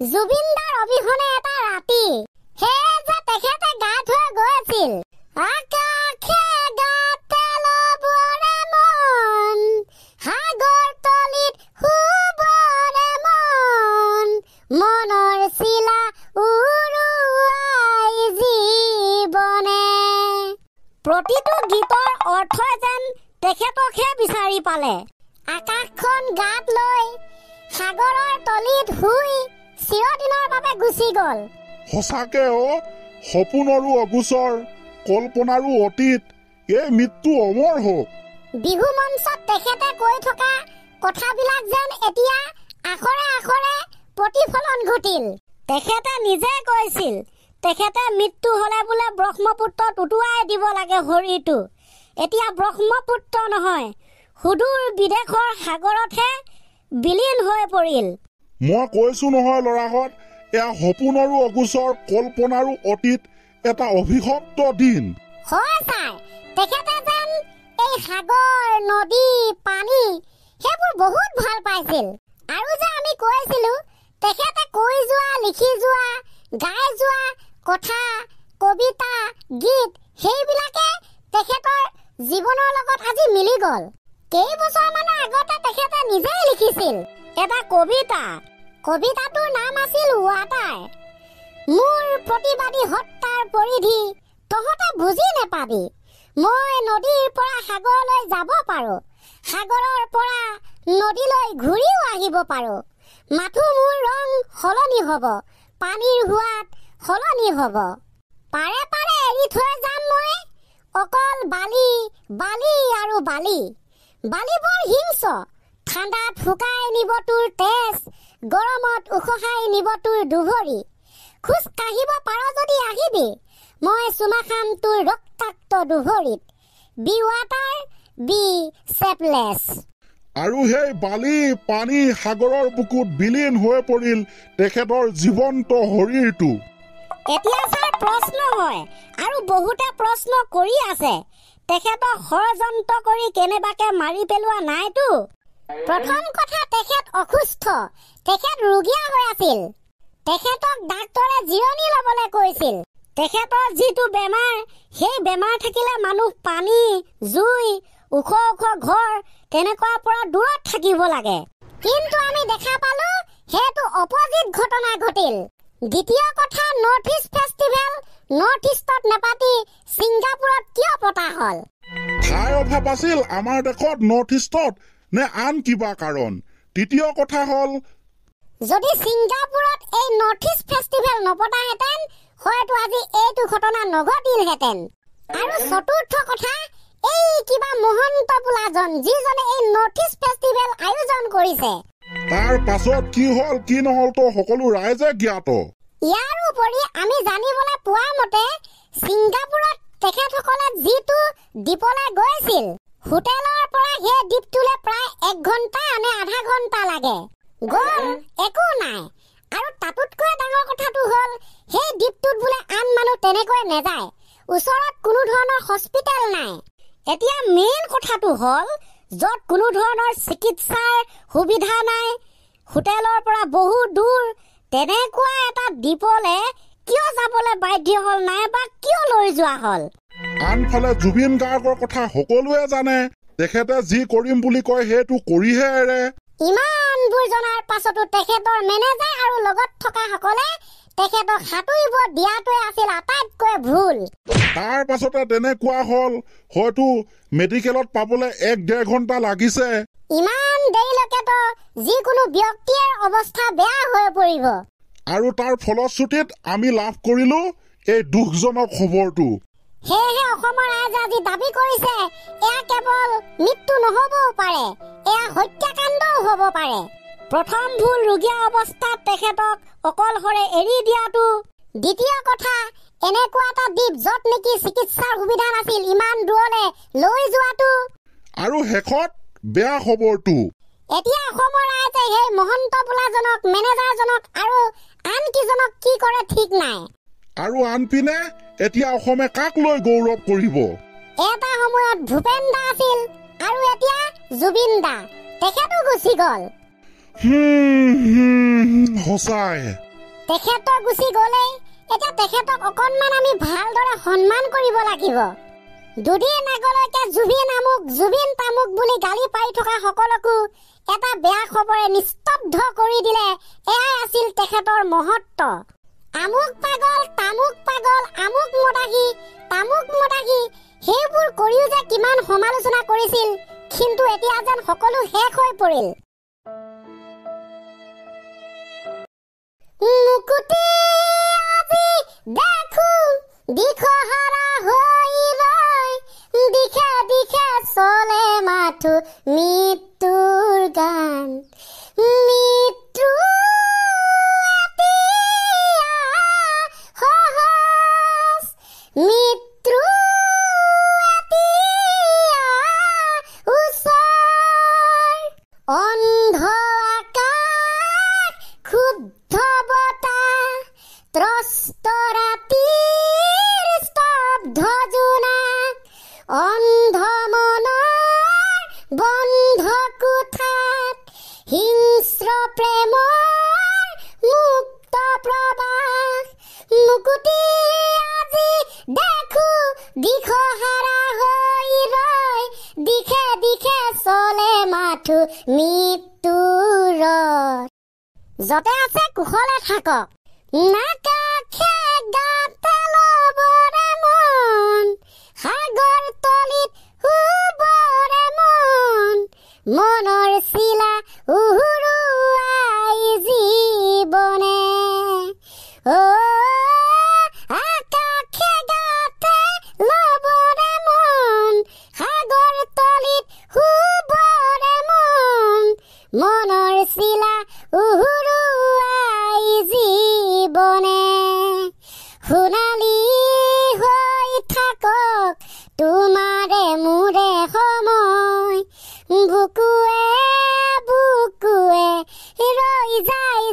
জুবিন দাৰ অবিহনে এটা ৰাতি সেয়ে যে তেখেতে গা ধুই গৈ আছিল আকাশে গাতে লবৰে মন সাগৰ তলিত শুবৰে মন মনৰ চিলা উৰুৱাই জীৱনে প্ৰতিটো গীতৰ অৰ্থ যেন তেখেতকহে বিচাৰি পালে আকাশখন গাত লৈ সাগৰৰ তলিত শুই চিৰদিনৰ বাবে গুচি গল সঁচাকে সপোনৰো অগোচৰ কল্পনাৰো অতীত এই মৃত্যু অমৰ হওক বিহু মঞ্চত তেখেতে কৈ থকা কথাবিলাক যেন এতিয়া আখৰে আখৰে প্ৰতিফলন ঘটিল তেখেতে নিজে কৈছিল তেখেতে মৃত্যু হলে বোলে ব্ৰহ্মপুত্ৰত উটুৱাই দিব লাগে শৰীৰটো এতিয়া ব্ৰহ্মপুত্ৰ নহয় সুদূৰ বিদেশৰ সাগৰতহে বিলীন হৈ পৰিল মই কৈছো নহয় লৰাহঁত এয়া সপোনৰো অগোচৰ কল্পনাৰো অতীত এটা অভিশপ্ত দিন হয় ছাৰ তেখেতে যেন এই সাগৰ নদী পানী সেইবোৰ বহুত ভাল পাইছিল আৰু যে আমি কৈছিলো তেখেতে কৈ যোৱা লিখি যোৱা গাই যোৱা কথা কবিতা গীত সেইবিলাকে তেখেতৰ জীৱনৰ লগত আজি মিলি গল কেইবছৰমানৰ আগতে তেখেতে নিজেই লিখিছিল এটা কবিতাটোৰ নাম আছিল ৱাটাৰ মোৰ প্ৰতিবাদী হত্যাৰ পৰিধি তহঁতে বুজি নেপাবি মই নদীৰ পৰা সাগৰলৈ যাব পাৰো সাগৰৰ পৰা নদীলৈ ঘূৰিও আহিব পাৰো মাথো মোৰ ৰং সলনি হব পানীৰ সোৱাদ সলনি হব পাৰে পাৰে এৰি থৈ যাম মই অকল বালি বালি আৰু বালি বালি বৰ হিংস্ৰ ঠাণ্ডাত শুকাই নিব তোৰ তেজ গৰমত উখহাই নিব তোৰ দুভৰি খোজ কাঢ়িব পাৰ যদি আহিবি মই চুমা খাম তোৰ ৰক্তাক্ত দুভৰিত বি ৱাটাৰ বি চেপলেছ আৰু সেই বালি পানী সাগৰৰ বুকুত বিলীন হৈ পৰিল তেখেতৰ জীৱন্ত শৰীৰটো এতিয়া ছাৰ প্ৰশ্ন হয় আৰু বহুতে প্ৰশ্ন কৰি আছে তেখেতক ষড়যন্ত্ৰ কৰি কেনেবাকে মাৰি পেলোৱা নাইতো প্ৰথম কথা তেখেত অসুস্থ তেখেত ৰোগীয়া হৈ আছিল তেখেতক ডাক্তৰে জিৰণি ল'বলৈ কৈছিল তেখেতৰ যিটো বেমাৰ সেই বেমাৰ থাকিলে মানুহ পানী জুই ওখ ওখ ঘৰ তেনেকুৱাৰ পৰা দূৰত থাকিব লাগে কিন্তু আমি দেখা পালো সেইটো অপজিট ঘটনা ঘটিল দ্বিতীয় কথা নৰ্থ ইষ্ট ফেষ্টিভেল নৰ্থ ইষ্টত নেপাতি ছিংগাপুৰত কিয় পতা হল ঠাই অভাৱ আছিল আমাৰ দেশত নৰ্থ ইষ্টত নে আন কিবা কাৰণ তৃতীয় কথা হল যদি ছিংগাপুৰত এই নৰ্থ ইষ্ট ফেষ্টিভেল নপতাহেঁতেন হয়তো আজি এইটো ঘটনা নঘটিলহেঁতেন আৰু চতুৰ্থ কথা এই কিবা মহন্ত বোলাজন যিজনে এই নৰ্থ ইষ্ট ফেষ্টিভেল আয়োজন কৰিছে তাৰ পাছত কি হল কি নহল তো সকলো ৰাইজে জ্ঞাত ইয়াৰ উপৰি আমি জানিবলৈ পোৱা মতে ছিংগাপুৰত তেখেতসকলে যিটো দ্বীপলৈ গৈছিল হোটেলৰ পৰা সেই দ্বীপটোলৈ প্ৰায় 1 ঘণ্টা নে আধা ঘণ্টা লাগে গ'ল একো নাই আৰু তাতোতকৈ ডাঙৰ কথাটো হ'ল সেই দ্বীপটোত বোলে আন মানুহ তেনেকৈ নেযায় ওচৰত কোনো ধৰণৰ হস্পিটেল নাই এতিয়া মেইন কথাটো হ'ল য'ত কোনো ধৰণৰ চিকিৎসাৰ সুবিধা নাই হোটেলৰ পৰা বহু দূৰ তেনেকুৱা এটা দ্বীপলৈ কিয় যাবলৈ বাধ্য হ'ল নাই বা কিয় লৈ যোৱা হ'ল আনফালে জুবিন গাৰ্গৰ কথা সকলোৱে জানে তেখেতে যি কৰিম বুলি কয় সেইটো কৰিহে এৰে ইমানবোৰ জনাৰ পাছতো তেখেতৰ মেনেজাৰ আৰু লগত থকা সকলে তেখেতক সাঁতুৰিব দিয়াটোৱে আছিল আটাইতকৈ ভুল তাৰ পাছতে তেনেকুৱা হ'ল হয়তো মেডিকেলত পাবলৈ 1-1.5 ঘণ্টা লাগিছে ইমান দেৰিলৈকেতো যিকোনো ব্যক্তিৰ অৱস্থা বেয়া হৈ পৰিব আৰু তাৰ ফলশ্ৰুতিত আমি লাভ কৰিলো এই দুখজনক খবৰটো সেয়েহে অসমৰ ৰাইজে আজি দাবী কৰিছে এয়া কেৱল মৃত্যু নহবও পাৰে এয়া হত্যাকাণ্ডও হ'ব পাৰে প্ৰথম ভুল ৰোগীয়া অৱস্থাত তেখেতক অকলশৰে এৰি দিয়াটো দ্বিতীয় কথা এনেকুৱা এটা দ্বীপ য'ত নেকি চিকিৎসাৰ সুবিধা নাছিল ইমান দূৰলৈ লৈ যোৱাটো আৰু শেষত বেয়া খবৰটো এতিয়া অসমৰ ৰাইজে সেই মহন্ত বোলাজনক মেনেজাৰজনক আৰু আন কিজনক কি কৰে ঠিক নাই আৰু আনপিনে এতিয়া অসমে কাক লৈ গৌৰৱ কৰিব এটা সময়ত ভূপেন দা আছিল আৰু এতিয়া জুবিন দা তেখেতো গুচি গ'ল সঁচাই তেখেতৰ গুচি গ'লেই এতিয়া তেখেতক অকণমান আমি ভালদৰে সন্মান কৰিব লাগিব। দুদিন আগলৈকে জুবিন তামুক বুলি গালি পাৰি থকা সকলকো এটা বেয়া খবৰে নিস্তব্ধ কৰি দিলে। এয়াই আছিল তেখেতৰ মহত্ব। আমুক পাগল, তামুক পাগল, আমুক মদাহী, তামুক মদাহী সেইবোৰ কৰিও যে কিমান সমালোচনা কৰিছিল, কিন্তু এতিয়া যেন সকলো শেষ হৈ পৰিল। মুকুতি আজি দেখো দিশহাৰা হৈ ৰয়, দিশে দিশে চলে মাথো মৃত্যুৰ গান। মৃত্যু সহজ, মৃত্যু ওচৰ, অন্ধ আকাশ ক্ষুব্ধ বতাহ, ত্ৰস্ত ৰাতিৰ স্তব্ধ জোনাক, অন্ধ মনৰ বন্ধ কোঠাত হিংস্ৰ প্ৰেমৰ মুক্ত প্ৰবাহ। মুকুতি আজি দেখো দিশহাৰা হৈ ৰয়, দিশে দিশে চলে মাথো মৃত্যুৰ। যতে আছে কুশলে থাকক, নাকাষে গাতে ল'বৰে মন, সাগৰ তলিত শুবৰে মন, মনৰ চিলা উৰুৱাই জীৱনে। আকাশে গাতে ল'বৰে মন, সাগৰ তলিত শুবৰে মন, মনৰ চিলা উৰুৱাই জীৱনে। সোণালী হৈ থাকক তোমাৰে মোৰে সময়, বুকুৱে বুকুৱে ৰৈ যায়।